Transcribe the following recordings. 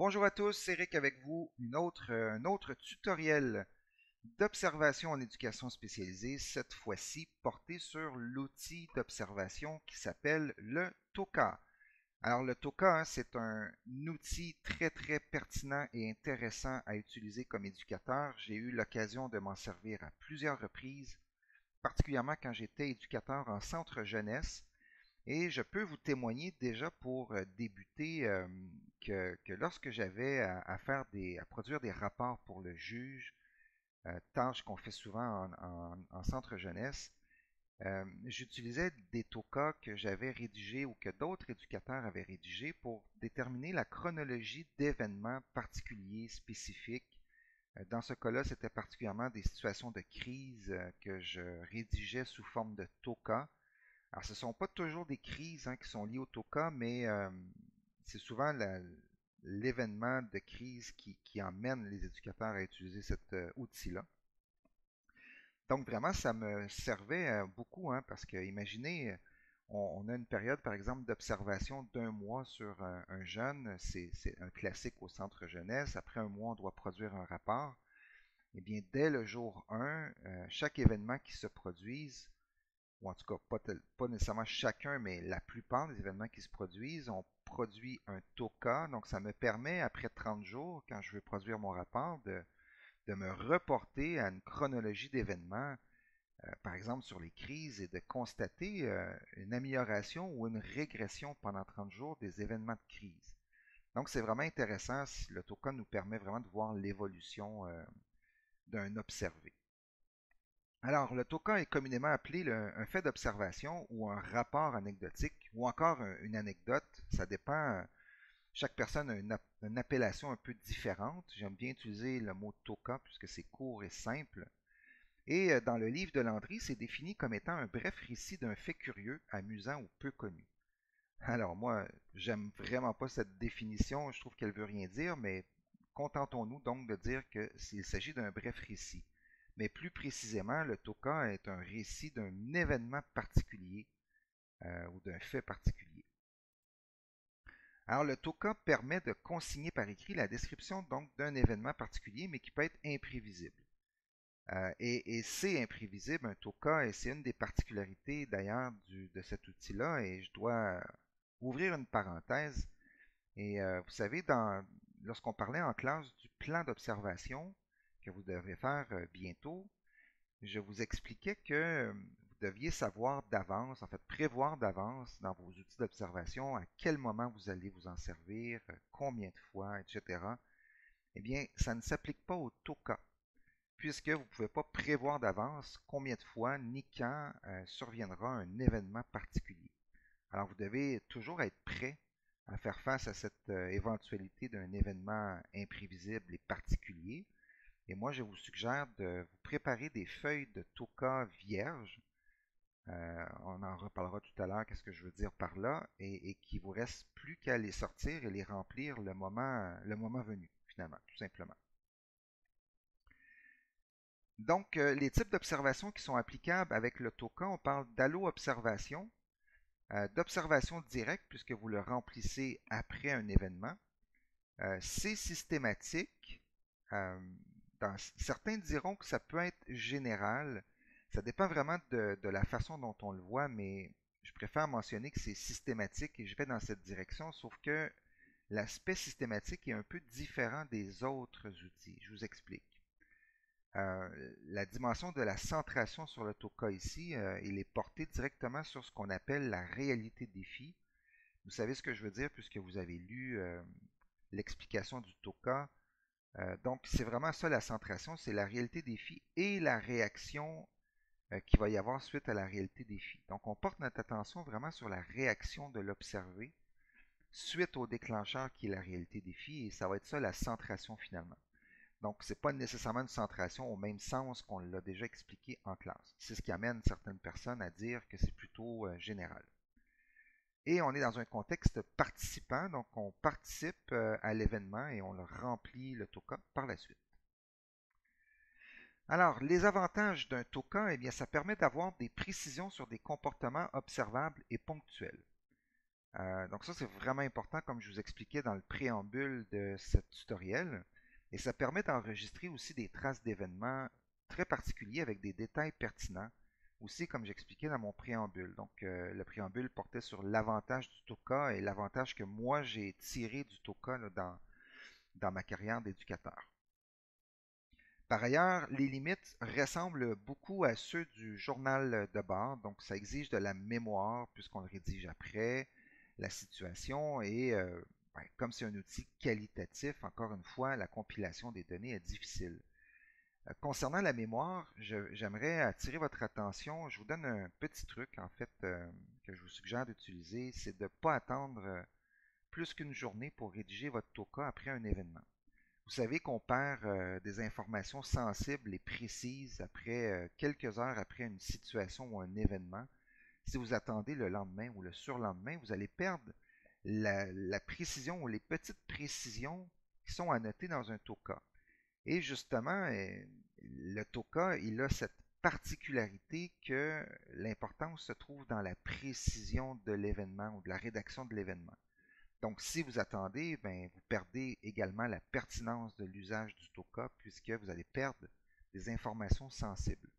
Bonjour à tous, c'est Eric avec vous, un autre tutoriel d'observation en éducation spécialisée, cette fois-ci porté sur l'outil d'observation qui s'appelle le TOCA. Alors le TOCA, c'est un outil très pertinent et intéressant à utiliser comme éducateur. J'ai eu l'occasion de m'en servir à plusieurs reprises, particulièrement quand j'étais éducateur en centre jeunesse. Et je peux vous témoigner déjà pour débuter que lorsque j'avais à produire des rapports pour le juge, tâche qu'on fait souvent en centre jeunesse, j'utilisais des TOCA que j'avais rédigés ou que d'autres éducateurs avaient rédigés pour déterminer la chronologie d'événements particuliers, spécifiques. Dans ce cas-là, c'était particulièrement des situations de crise que je rédigeais sous forme de TOCA. Alors, ce ne sont pas toujours des crises qui sont liées au TOCA, mais c'est souvent l'événement de crise qui emmène les éducateurs à utiliser cet outil-là. Donc, vraiment, ça me servait beaucoup, parce que, imaginez, on a une période, par exemple, d'observation d'un mois sur un jeune. C'est un classique au centre jeunesse. Après un mois, on doit produire un rapport. Eh bien, dès le jour 1, chaque événement qui se produise, ou en tout cas pas nécessairement chacun, mais la plupart des événements qui se produisent, on produit un TOCA. Donc, ça me permet, après 30 jours, quand je veux produire mon rapport, de me reporter à une chronologie d'événements, par exemple sur les crises, et de constater une amélioration ou une régression pendant 30 jours des événements de crise. Donc, c'est vraiment intéressant. Le TOCA nous permet vraiment de voir l'évolution d'un observé. Alors, le TOCA est communément appelé un fait d'observation ou un rapport anecdotique ou encore une anecdote. Ça dépend. Chaque personne a une appellation un peu différente. J'aime bien utiliser le mot TOCA puisque c'est court et simple. Et dans le livre de Landry, c'est défini comme étant un bref récit d'un fait curieux, amusant ou peu connu. Alors moi, j'aime vraiment pas cette définition. Je trouve qu'elle veut rien dire, mais contentons-nous donc de dire qu'il s'agit d'un bref récit. Mais plus précisément, le TOCA est un récit d'un événement particulier ou d'un fait particulier. Alors, le TOCA permet de consigner par écrit la description donc d'un événement particulier, mais qui peut être imprévisible. Et c'est imprévisible, un TOCA, et c'est une des particularités d'ailleurs de cet outil-là, et je dois ouvrir une parenthèse. Et vous savez, lorsqu'on parlait en classe du plan d'observation que vous devez faire bientôt, je vous expliquais que vous deviez savoir d'avance, en fait prévoir d'avance dans vos outils d'observation à quel moment vous allez vous en servir, combien de fois, etc. Eh bien, ça ne s'applique pas au TOCA, puisque vous ne pouvez pas prévoir d'avance combien de fois ni quand surviendra un événement particulier. Alors, vous devez toujours être prêt à faire face à cette éventualité d'un événement imprévisible et particulier. Et moi, je vous suggère de vous préparer des feuilles de TOCA vierges. On en reparlera tout à l'heure, qu'est-ce que je veux dire par là, et qu'il vous reste plus qu'à les sortir et les remplir le moment venu, finalement, tout simplement. Donc, les types d'observations qui sont applicables avec le TOCA, on parle d'allo-observation, d'observation directe, puisque vous le remplissez après un événement. C'est systématique. Euh, Certains diront que ça peut être général. Ça dépend vraiment de la façon dont on le voit, mais je préfère mentionner que c'est systématique et je vais dans cette direction, sauf que l'aspect systématique est un peu différent des autres outils. Je vous explique. La dimension de la centration sur le TOCA ici, il est porté directement sur ce qu'on appelle la réalité défi. Vous savez ce que je veux dire puisque vous avez lu l'explication du TOCA. Donc, c'est vraiment ça la centration, c'est la réalité défi et la réaction qu'il va y avoir suite à la réalité défi. Donc, on porte notre attention vraiment sur la réaction de l'observé suite au déclencheur qui est la réalité défi et ça va être ça la centration finalement. Donc, ce n'est pas nécessairement une centration au même sens qu'on l'a déjà expliqué en classe. C'est ce qui amène certaines personnes à dire que c'est plutôt général. Et on est dans un contexte participant, donc on participe à l'événement et on le remplit le TOCA par la suite. Alors, les avantages d'un TOCA, eh bien, ça permet d'avoir des précisions sur des comportements observables et ponctuels. Donc ça, c'est vraiment important, comme je vous expliquais dans le préambule de ce tutoriel. Et ça permet d'enregistrer aussi des traces d'événements très particuliers avec des détails pertinents. Aussi, comme j'expliquais dans mon préambule. Donc, le préambule portait sur l'avantage du TOCA et l'avantage que moi, j'ai tiré du TOCA là, dans ma carrière d'éducateur. Par ailleurs, les limites ressemblent beaucoup à ceux du journal de bord, donc ça exige de la mémoire puisqu'on le rédige après la situation et comme c'est un outil qualitatif, encore une fois, la compilation des données est difficile. Concernant la mémoire, j'aimerais attirer votre attention. Je vous donne un petit truc en fait que je vous suggère d'utiliser, c'est de ne pas attendre plus qu'une journée pour rédiger votre TOCA après un événement. Vous savez qu'on perd des informations sensibles et précises après quelques heures après une situation ou un événement. Si vous attendez le lendemain ou le surlendemain, vous allez perdre la précision ou les petites précisions qui sont à noter dans un TOCA. Et justement, le TOCA, il a cette particularité que l'importance se trouve dans la précision de l'événement ou de la rédaction de l'événement. Donc, si vous attendez, ben, vous perdez également la pertinence de l'usage du TOCA puisque vous allez perdre des informations sensibles.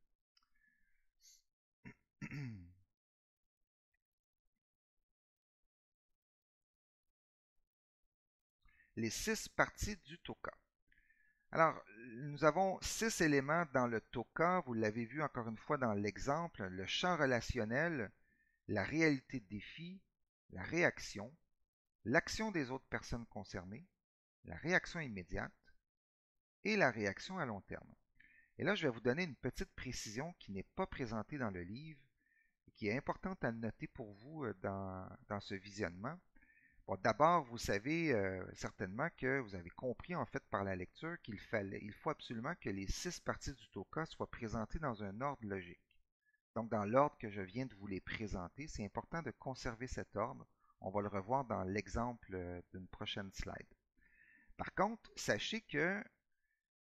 Les 6 parties du TOCA. Alors, nous avons 6 éléments dans le TOCA. Vous l'avez vu encore une fois dans l'exemple, le champ relationnel, la réalité de défi, la réaction, l'action des autres personnes concernées, la réaction immédiate et la réaction à long terme. Et là, je vais vous donner une petite précision qui n'est pas présentée dans le livre et qui est importante à noter pour vous dans ce visionnement. Bon, d'abord, vous savez certainement que vous avez compris en fait par la lecture il faut absolument que les 6 parties du TOCA soient présentées dans un ordre logique. Donc, dans l'ordre que je viens de vous les présenter, c'est important de conserver cet ordre. On va le revoir dans l'exemple d'une prochaine slide. Par contre, sachez que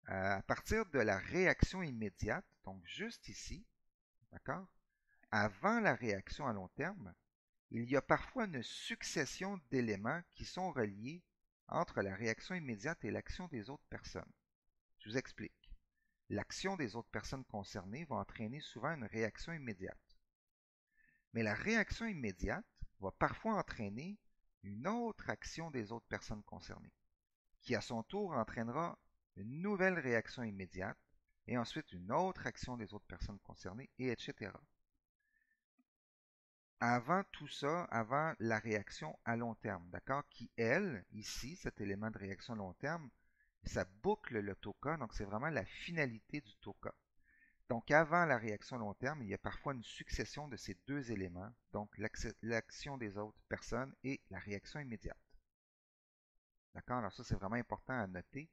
à partir de la réaction immédiate, donc juste ici, d'accord, avant la réaction à long terme, il y a parfois une succession d'éléments qui sont reliés entre la réaction immédiate et l'action des autres personnes. Je vous explique. L'action des autres personnes concernées va entraîner souvent une réaction immédiate. Mais la réaction immédiate va parfois entraîner une autre action des autres personnes concernées, qui à son tour entraînera une nouvelle réaction immédiate et ensuite une autre action des autres personnes concernées, et etc. Avant tout ça, avant la réaction à long terme, d'accord, qui, elle, ici, cet élément de réaction à long terme, ça boucle le TOCA, donc c'est vraiment la finalité du TOCA. Donc avant la réaction à long terme, il y a parfois une succession de ces deux éléments, donc l'action des autres personnes et la réaction immédiate. D'accord? Alors ça, c'est vraiment important à noter.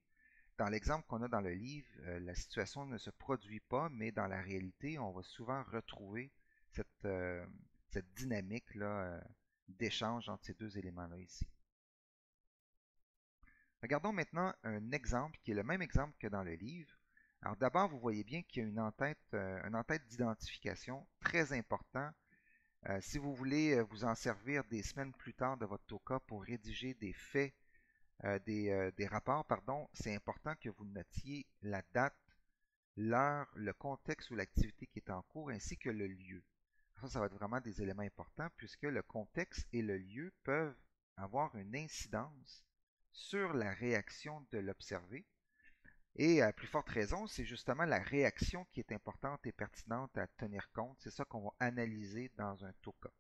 Dans l'exemple qu'on a dans le livre, la situation ne se produit pas, mais dans la réalité, on va souvent retrouver cette, cette dynamique-là d'échange entre ces deux éléments-là ici. Regardons maintenant un exemple qui est le même exemple que dans le livre. Alors d'abord, vous voyez bien qu'il y a une en-tête d'identification très important. Si vous voulez vous en servir des semaines plus tard de votre TOCA pour rédiger des faits, des rapports, pardon, c'est important que vous notiez la date, l'heure, le contexte ou l'activité qui est en cours, ainsi que le lieu. Ça va être vraiment des éléments importants puisque le contexte et le lieu peuvent avoir une incidence sur la réaction de l'observé. Et à plus forte raison, c'est justement la réaction qui est importante et pertinente à tenir compte. C'est ça qu'on va analyser dans un TOCA.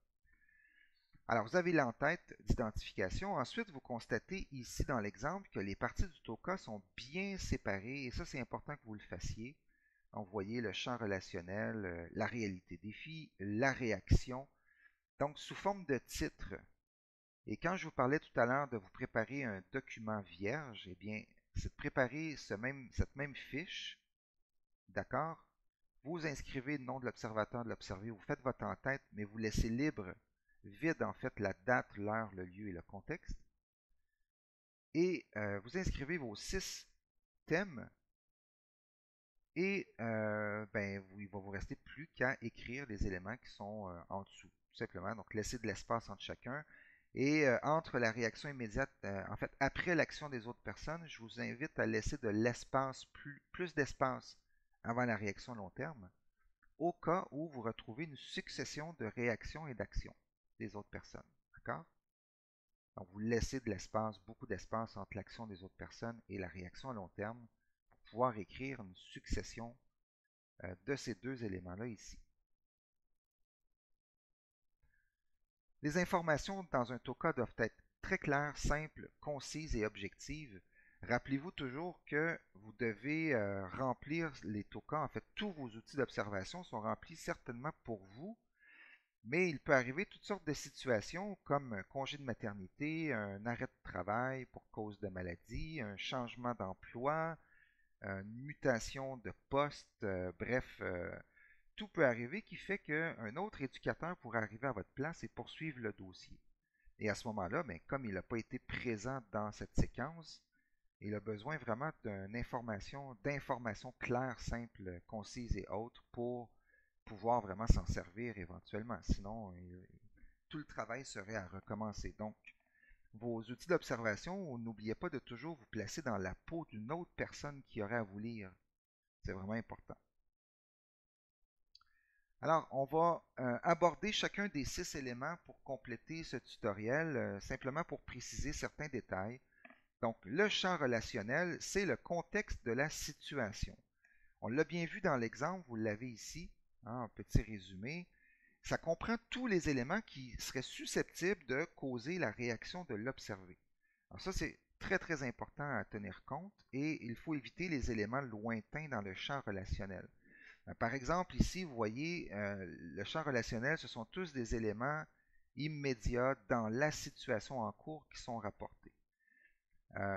Alors, vous avez l'entête d'identification. Ensuite, vous constatez ici dans l'exemple que les parties du TOCA sont bien séparées. Et ça, c'est important que vous le fassiez. Donc, vous voyez le champ relationnel, la réalité défi, la réaction. Donc, sous forme de titre. Et quand je vous parlais tout à l'heure de vous préparer un document vierge, eh bien, c'est de préparer cette même fiche, d'accord? Vous inscrivez le nom de l'observateur, de l'observé, vous faites votre en-tête, mais vous laissez libre, vide en fait la date, l'heure, le lieu et le contexte. Et vous inscrivez vos 6 thèmes et il va vous rester plus qu'à écrire les éléments qui sont en dessous, tout simplement. Donc, laissez de l'espace entre chacun Et entre la réaction immédiate, en fait, après l'action des autres personnes, je vous invite à laisser de l'espace, plus d'espace avant la réaction long terme, au cas où vous retrouvez une succession de réactions et d'actions des autres personnes. D'accord? Donc, vous laissez de l'espace, beaucoup d'espace entre l'action des autres personnes et la réaction à long terme pour pouvoir écrire une succession de ces deux éléments-là ici. Les informations dans un TOCA doivent être très claires, simples, concises et objectives. Rappelez-vous toujours que vous devez remplir les TOCA. En fait, tous vos outils d'observation sont remplis certainement pour vous, mais il peut arriver toutes sortes de situations comme un congé de maternité, un arrêt de travail pour cause de maladie, un changement d'emploi, une mutation de poste, bref, tout peut arriver qui fait qu'un autre éducateur pourrait arriver à votre place et poursuivre le dossier. Et à ce moment-là, ben, comme il n'a pas été présent dans cette séquence, il a besoin vraiment d'informations claires, simples, concises et autres pour pouvoir vraiment s'en servir éventuellement. Sinon, tout le travail serait à recommencer. Donc, vos outils d'observation, n'oubliez pas de toujours vous placer dans la peau d'une autre personne qui aurait à vous lire. C'est vraiment important. Alors, on va aborder chacun des 6 éléments pour compléter ce tutoriel, simplement pour préciser certains détails. Donc, le champ relationnel, c'est le contexte de la situation. On l'a bien vu dans l'exemple, vous l'avez ici, hein, un petit résumé. Ça comprend tous les éléments qui seraient susceptibles de causer la réaction de l'observé. Alors ça, c'est très très important à tenir compte et il faut éviter les éléments lointains dans le champ relationnel. Par exemple, ici, vous voyez, le champ relationnel, ce sont tous des éléments immédiats dans la situation en cours qui sont rapportés.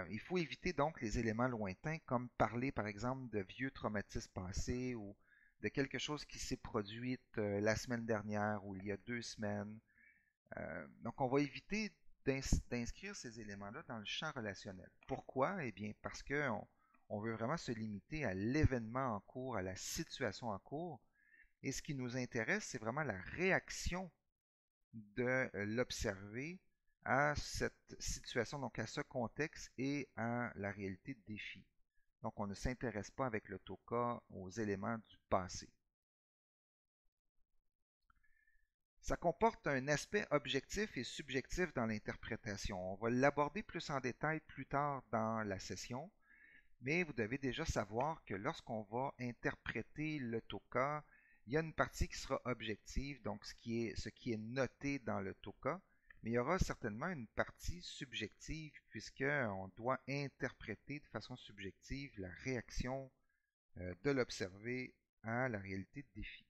Il faut éviter donc les éléments lointains, comme parler par exemple de vieux traumatismes passés ou de quelque chose qui s'est produit la semaine dernière ou il y a 2 semaines. Donc on va éviter d'inscrire ces éléments-là dans le champ relationnel. Pourquoi? Eh bien parce qu'on veut vraiment se limiter à l'événement en cours, à la situation en cours. Et ce qui nous intéresse, c'est vraiment la réaction de l'observer à cette situation, donc à ce contexte et à la réalité de défi. Donc on ne s'intéresse pas avec le TOCA aux éléments du passé. Ça comporte un aspect objectif et subjectif dans l'interprétation. On va l'aborder plus en détail plus tard dans la session, mais vous devez déjà savoir que lorsqu'on va interpréter le TOCA, il y a une partie qui sera objective, donc ce qui est noté dans le TOCA, mais il y aura certainement une partie subjective puisqu'on doit interpréter de façon subjective la réaction de l'observé à la réalité de défi.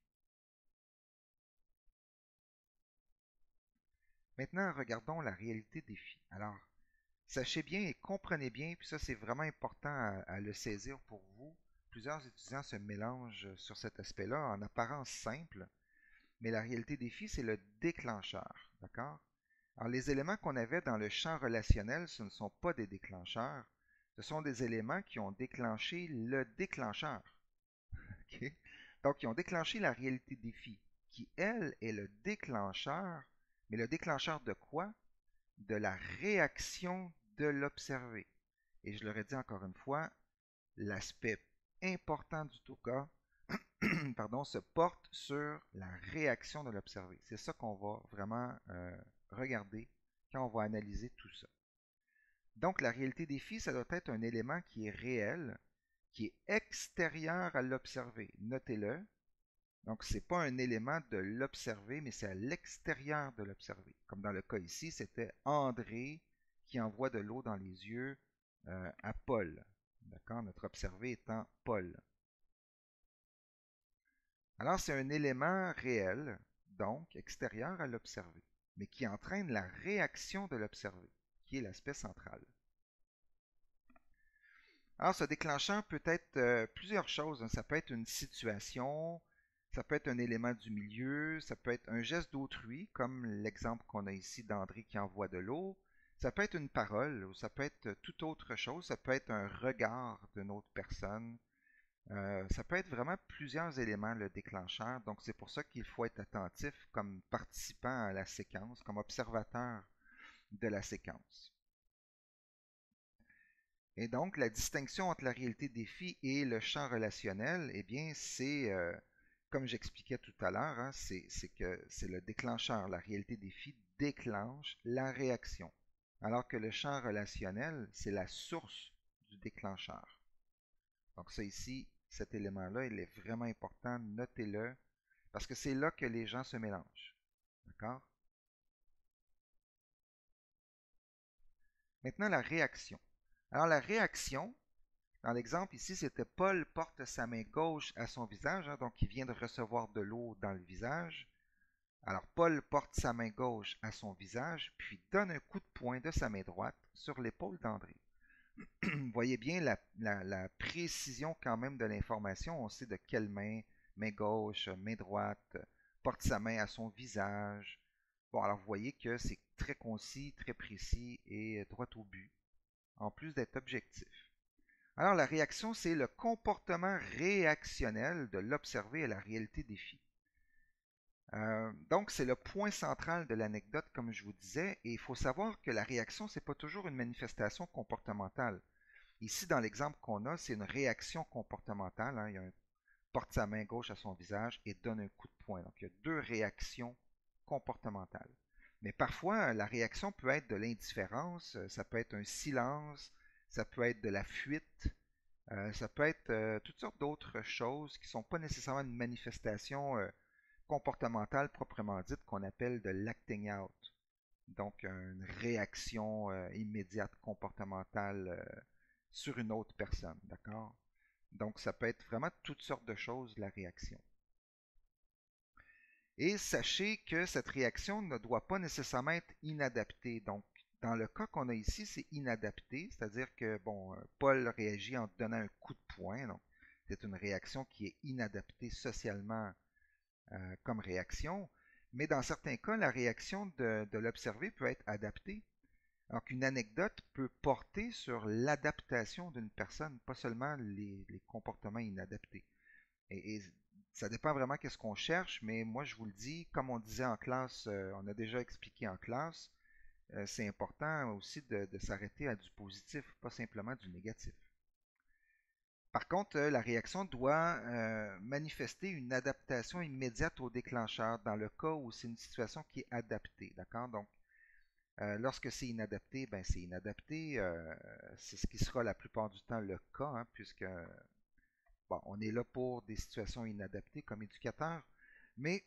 Maintenant, regardons la réalité de défi. Alors, sachez bien et comprenez bien, puis ça c'est vraiment important à le saisir pour vous. Plusieurs étudiants se mélangent sur cet aspect-là en apparence simple, mais la réalité des défi, c'est le déclencheur. D'accord? Alors, les éléments qu'on avait dans le champ relationnel, ce ne sont pas des déclencheurs, ce sont des éléments qui ont déclenché le déclencheur. Okay? Donc, ils ont déclenché la réalité des défi, qui, elle, est le déclencheur, mais le déclencheur de quoi? De la réaction de l'observé. Et je l'aurais dit encore une fois, l'aspect important du TOCA pardon, se porte sur la réaction de l'observé. C'est ça qu'on va vraiment regarder quand on va analyser tout ça. Donc, la réalité des faits, ça doit être un élément qui est réel, qui est extérieur à l'observé. Notez-le. Donc, ce n'est pas un élément de l'observé, mais c'est à l'extérieur de l'observé. Comme dans le cas ici, c'était André qui envoie de l'eau dans les yeux à Paul. D'accord? Notre observé étant Paul. Alors, c'est un élément réel, donc extérieur à l'observé, mais qui entraîne la réaction de l'observé, qui est l'aspect central. Alors, ce déclencheur peut être plusieurs choses. Ça peut être une situation, ça peut être un élément du milieu, ça peut être un geste d'autrui, comme l'exemple qu'on a ici d'André qui envoie de l'eau. Ça peut être une parole, ou ça peut être toute autre chose. Ça peut être un regard d'une autre personne. Ça peut être vraiment plusieurs éléments, le déclencheur. Donc, c'est pour ça qu'il faut être attentif comme participant à la séquence, comme observateur de la séquence. Et donc, la distinction entre la réalité défi et le champ relationnel, eh bien, c'est, comme j'expliquais tout à l'heure, hein, c'est que c'est le déclencheur. La réalité défi déclenche la réaction, alors que le champ relationnel, c'est la source du déclencheur. Donc ça ici, cet élément-là, il est vraiment important, notez-le, parce que c'est là que les gens se mélangent. D'accord? Maintenant, la réaction. Alors la réaction, dans l'exemple ici, c'était Paul porte sa main gauche à son visage, hein, donc il vient de recevoir de l'eau dans le visage. Alors Paul porte sa main gauche à son visage, puis donne un coup de poing de sa main droite sur l'épaule d'André. Vous voyez bien la précision quand même de l'information. On sait de quelle main, main gauche, main droite, porte sa main à son visage. Bon, alors vous voyez que c'est très concis, très précis et droit au but, en plus d'être objectif. Alors la réaction, c'est le comportement réactionnel de l'observé à la réalité des faits. Donc c'est le point central de l'anecdote, comme je vous disais, et il faut savoir que la réaction, ce n'est pas toujours une manifestation comportementale. Ici, dans l'exemple qu'on a, c'est une réaction comportementale, hein. Il porte sa main gauche à son visage et donne un coup de poing. Donc, il y a deux réactions comportementales. Mais parfois, la réaction peut être de l'indifférence, ça peut être un silence, ça peut être de la fuite, ça peut être toutes sortes d'autres choses qui ne sont pas nécessairement une manifestation comportementale proprement dite qu'on appelle de l'acting out. Donc, une réaction immédiate comportementale sur une autre personne, d'accord? Donc, ça peut être vraiment toutes sortes de choses, la réaction. Et sachez que cette réaction ne doit pas nécessairement être inadaptée. Donc, dans le cas qu'on a ici, c'est inadapté, c'est-à-dire que, bon, Paul réagit en donnant un coup de poing, donc c'est une réaction qui est inadaptée socialement comme réaction, mais dans certains cas, la réaction de l'observé peut être adaptée. Alors qu'une anecdote peut porter sur l'adaptation d'une personne, pas seulement les comportements inadaptés. Et ça dépend vraiment qu'est-ce qu'on cherche, mais moi je vous le dis, comme on disait en classe, on a déjà expliqué en classe, c'est important aussi de s'arrêter à du positif, pas simplement du négatif. Par contre, la réaction doit manifester une adaptation immédiate au déclencheur dans le cas où c'est une situation qui est adaptée. D'accord? Donc, lorsque c'est inadapté, ben c'est inadapté. C'est ce qui sera la plupart du temps le cas, hein, puisque bon, on est là pour des situations inadaptées comme éducateur. Mais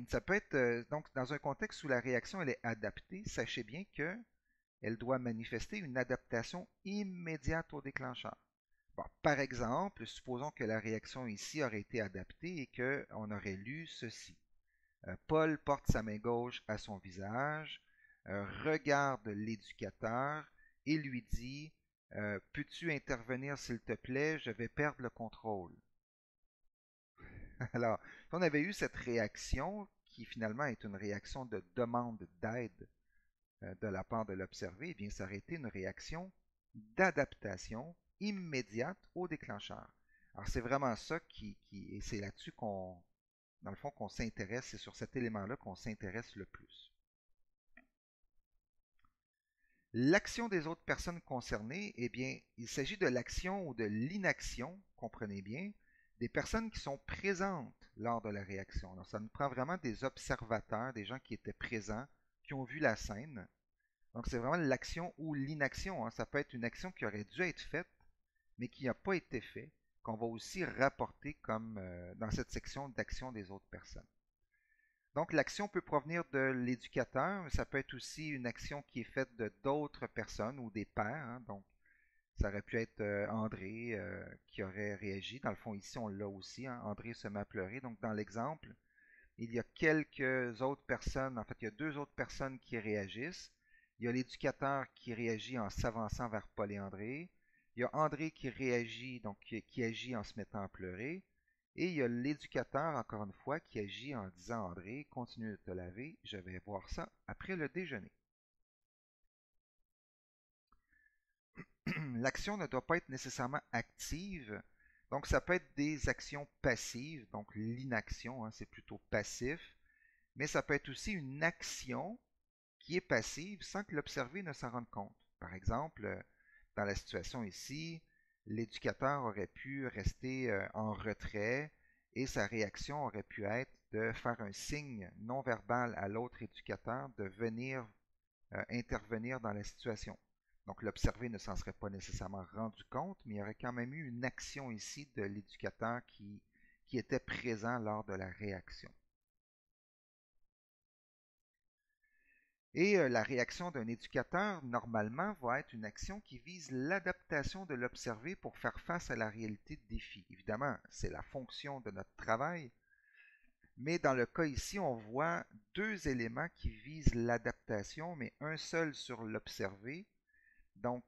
ça peut être donc dans un contexte où la réaction elle est adaptée, sachez bien que elle doit manifester une adaptation immédiate au déclencheur. Bon, par exemple, supposons que la réaction ici aurait été adaptée et qu'on aurait lu ceci. Paul porte sa main gauche à son visage, regarde l'éducateur et lui dit peux-tu intervenir s'il te plaît, je vais perdre le contrôle. Alors, si on avait eu cette réaction, qui finalement est une réaction de demande d'aide de la part de l'observé, eh bien, ça aurait été une réaction d'adaptation immédiate au déclencheur. Alors, c'est vraiment ça et c'est là-dessus dans le fond, qu'on s'intéresse, c'est sur cet élément-là qu'on s'intéresse le plus. L'action des autres personnes concernées, eh bien, il s'agit de l'action ou de l'inaction, comprenez bien, des personnes qui sont présentes lors de la réaction. Alors, ça nous prend vraiment des observateurs, des gens qui étaient présents, qui ont vu la scène. Donc, c'est vraiment l'action ou l'inaction, hein. Ça peut être une action qui aurait dû être faite, mais qui n'a pas été faite, qu'on va aussi rapporter comme dans cette section d'action des autres personnes. Donc, l'action peut provenir de l'éducateur, mais ça peut être aussi une action qui est faite de d'autres personnes ou des pairs, hein. Donc, ça aurait pu être André qui aurait réagi. Dans le fond, ici, on l'a aussi, hein. André se met à pleurer. Donc, dans l'exemple, il y a quelques autres personnes, en fait, il y a deux autres personnes qui réagissent. Il y a l'éducateur qui réagit en s'avançant vers Paul et André. Il y a André qui réagit, donc qui agit en se mettant à pleurer. Et il y a l'éducateur, encore une fois, qui agit en disant à André, continue de te laver, je vais voir ça après le déjeuner. L'action ne doit pas être nécessairement active, donc ça peut être des actions passives, donc l'inaction, hein, c'est plutôt passif, mais ça peut être aussi une action qui est passive sans que l'observé ne s'en rende compte. Par exemple, dans la situation ici, l'éducateur aurait pu rester en retrait et sa réaction aurait pu être de faire un signe non verbal à l'autre éducateur de venir intervenir dans la situation. Donc l'observé ne s'en serait pas nécessairement rendu compte, mais il y aurait quand même eu une action ici de l'éducateur qui était présent lors de la réaction. Et la réaction d'un éducateur, normalement, va être une action qui vise l'adaptation de l'observé pour faire face à la réalité de défi. Évidemment, c'est la fonction de notre travail, mais dans le cas ici, on voit deux éléments qui visent l'adaptation, mais un seul sur l'observé. Donc,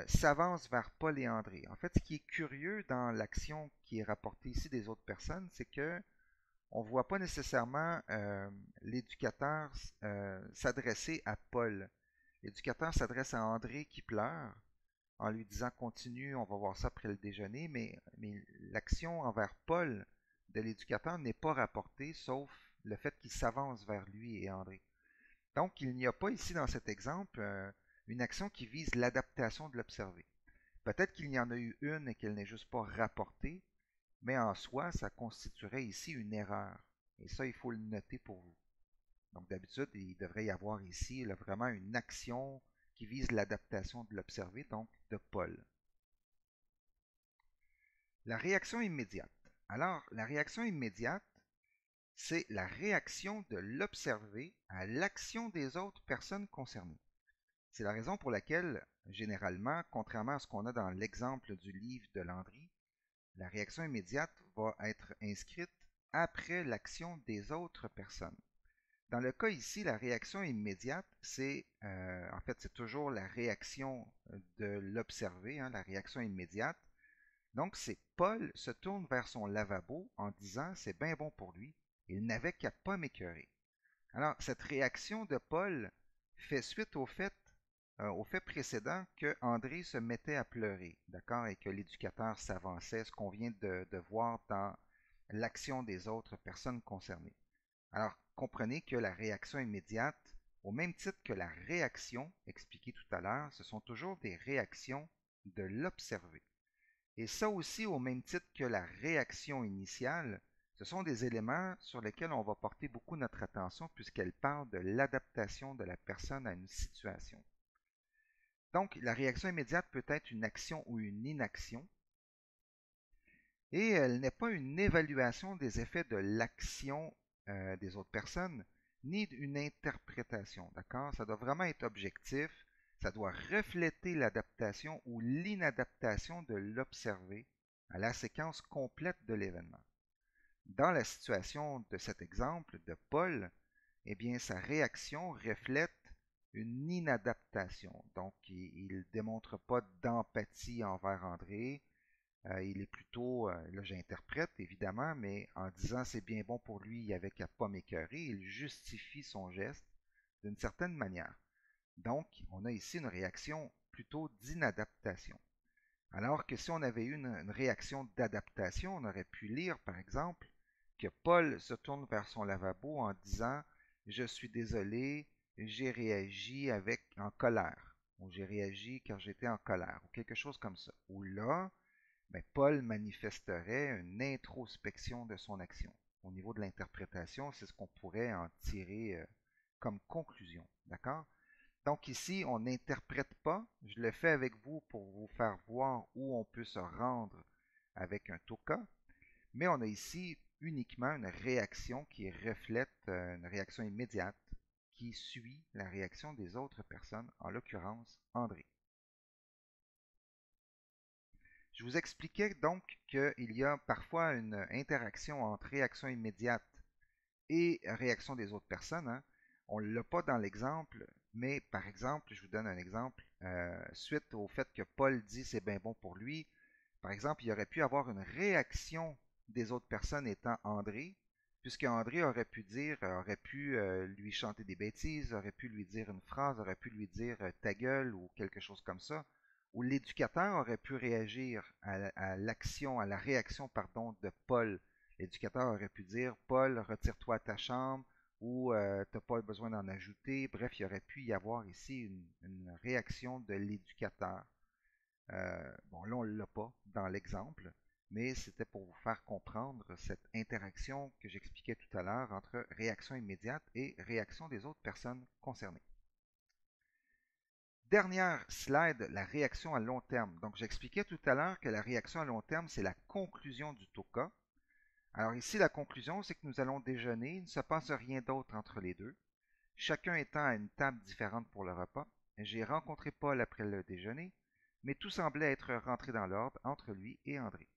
s'avance vers Paul et André. En fait, ce qui est curieux dans l'action qui est rapportée ici des autres personnes, c'est que on ne voit pas nécessairement l'éducateur s'adresser à Paul. L'éducateur s'adresse à André qui pleure en lui disant continue, on va voir ça après le déjeuner, mais l'action envers Paul de l'éducateur n'est pas rapportée, sauf le fait qu'il s'avance vers lui et André. Donc, il n'y a pas ici dans cet exemple une action qui vise l'adaptation de l'observé. Peut-être qu'il y en a eu une et qu'elle n'est juste pas rapportée, mais en soi, ça constituerait ici une erreur. Et ça, il faut le noter pour vous. Donc d'habitude, il devrait y avoir ici là, vraiment une action qui vise l'adaptation de l'observé, donc de Paul. La réaction immédiate. Alors, la réaction immédiate, c'est la réaction de l'observé à l'action des autres personnes concernées. C'est la raison pour laquelle, généralement, contrairement à ce qu'on a dans l'exemple du livre de Landry, la réaction immédiate va être inscrite après l'action des autres personnes. Dans le cas ici, la réaction immédiate, en fait, c'est toujours la réaction de l'observé, hein, la réaction immédiate. Donc, c'est Paul se tourne vers son lavabo en disant c'est bien bon pour lui, il n'avait qu'à pas m'écœurer. Alors, cette réaction de Paul fait suite au fait précédent que André se mettait à pleurer, d'accord, et que l'éducateur s'avançait, ce qu'on vient de voir dans l'action des autres personnes concernées. Alors, comprenez que la réaction immédiate, au même titre que la réaction expliquée tout à l'heure, ce sont toujours des réactions de l'observé. Et ça aussi, au même titre que la réaction initiale, ce sont des éléments sur lesquels on va porter beaucoup notre attention puisqu'elle parle de l'adaptation de la personne à une situation. Donc, la réaction immédiate peut être une action ou une inaction, et elle n'est pas une évaluation des effets de l'action des autres personnes, ni une interprétation, d'accord? Ça doit vraiment être objectif, ça doit refléter l'adaptation ou l'inadaptation de l'observé à la séquence complète de l'événement. Dans la situation de cet exemple de Paul, eh bien, sa réaction reflète une inadaptation. Donc, il ne démontre pas d'empathie envers André. Il est plutôt, là j'interprète évidemment, mais en disant c'est bien bon pour lui, il n'y avait qu'à pas m'écœurer, il justifie son geste d'une certaine manière. Donc, on a ici une réaction plutôt d'inadaptation. Alors que si on avait eu une réaction d'adaptation, on aurait pu lire par exemple que Paul se tourne vers son lavabo en disant je suis désolé, j'ai réagi en colère, ou j'ai réagi car j'étais en colère, ou quelque chose comme ça. Ou là, ben, Paul manifesterait une introspection de son action. Au niveau de l'interprétation, c'est ce qu'on pourrait en tirer comme conclusion. D'accord? Donc ici, on n'interprète pas. Je le fais avec vous pour vous faire voir où on peut se rendre avec un toka. Mais on a ici uniquement une réaction qui reflète une réaction immédiate qui suit la réaction des autres personnes, en l'occurrence André. Je vous expliquais donc qu'il y a parfois une interaction entre réaction immédiate et réaction des autres personnes. Hein. On ne l'a pas dans l'exemple, mais par exemple, je vous donne un exemple, suite au fait que Paul dit c'est bien bon pour lui, par exemple, il aurait pu avoir une réaction des autres personnes étant André, puisque André aurait pu lui chanter des bêtises, aurait pu lui dire une phrase, aurait pu lui dire ta gueule ou quelque chose comme ça, où l'éducateur aurait pu réagir à l'action, à la réaction, pardon, de Paul. L'éducateur aurait pu dire Paul, retire-toi à ta chambre ou tu n'as pas besoin d'en ajouter. Bref, il y aurait pu y avoir ici une réaction de l'éducateur. Bon, là, on ne l'a pas dans l'exemple, mais c'était pour vous faire comprendre cette interaction que j'expliquais tout à l'heure entre réaction immédiate et réaction des autres personnes concernées. Dernière slide, la réaction à long terme. Donc, j'expliquais tout à l'heure que la réaction à long terme, c'est la conclusion du TOCA. Alors ici, la conclusion, c'est que nous allons déjeuner. Il ne se passe rien d'autre entre les deux. Chacun étant à une table différente pour le repas. J'ai rencontré Paul après le déjeuner, mais tout semblait être rentré dans l'ordre entre lui et André.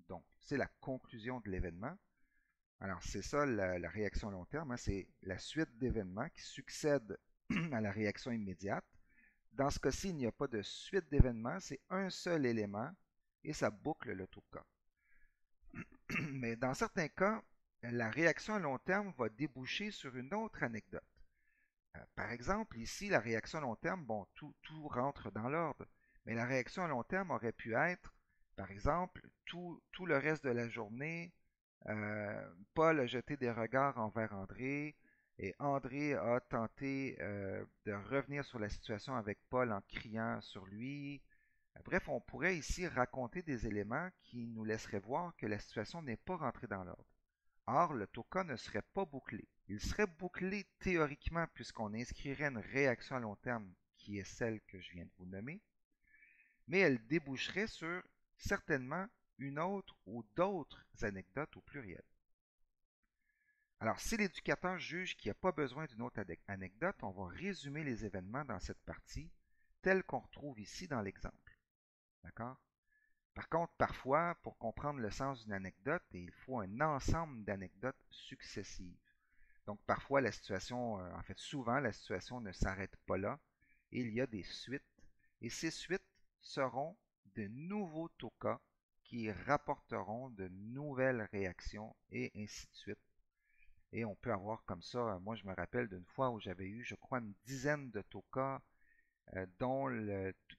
Donc, c'est la conclusion de l'événement. Alors, c'est ça la réaction à long terme, hein, c'est la suite d'événements qui succèdent à la réaction immédiate. Dans ce cas-ci, il n'y a pas de suite d'événements, c'est un seul élément et ça boucle le tout cas. Mais dans certains cas, la réaction à long terme va déboucher sur une autre anecdote. Par exemple, ici, la réaction à long terme, bon, tout rentre dans l'ordre, mais la réaction à long terme aurait pu être, par exemple, tout le reste de la journée, Paul a jeté des regards envers André, et André a tenté de revenir sur la situation avec Paul en criant sur lui. Bref, on pourrait ici raconter des éléments qui nous laisseraient voir que la situation n'est pas rentrée dans l'ordre. Or, le TOCA ne serait pas bouclé. Il serait bouclé théoriquement puisqu'on inscrirait une réaction à long terme qui est celle que je viens de vous nommer, mais elle déboucherait sur certainement une autre ou d'autres anecdotes au pluriel. Alors, si l'éducateur juge qu'il n'y a pas besoin d'une autre anecdote, on va résumer les événements dans cette partie tels qu'on retrouve ici dans l'exemple. D'accord? Par contre, parfois, pour comprendre le sens d'une anecdote, il faut un ensemble d'anecdotes successives. Donc, parfois, la situation, en fait, souvent, la situation ne s'arrête pas là. Et il y a des suites. Et ces suites seront de nouveaux TOCA qui rapporteront de nouvelles réactions et ainsi de suite. Et on peut avoir comme ça, moi je me rappelle d'une fois où j'avais eu, je crois, une dizaine de TOCA dont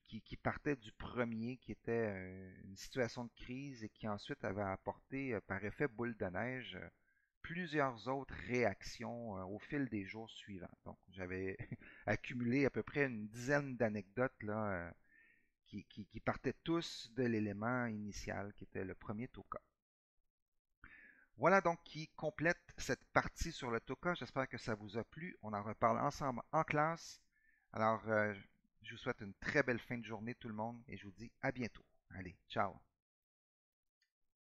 qui partait du premier, qui était une situation de crise et qui ensuite avait apporté, par effet boule de neige, plusieurs autres réactions au fil des jours suivants. Donc, j'avais accumulé à peu près une dizaine d'anecdotes là, qui partaient tous de l'élément initial, qui était le premier TOCA. Voilà donc qui complète cette partie sur le TOCA. J'espère que ça vous a plu. On en reparle ensemble en classe. Alors, je vous souhaite une très belle fin de journée tout le monde et je vous dis à bientôt. Allez, ciao!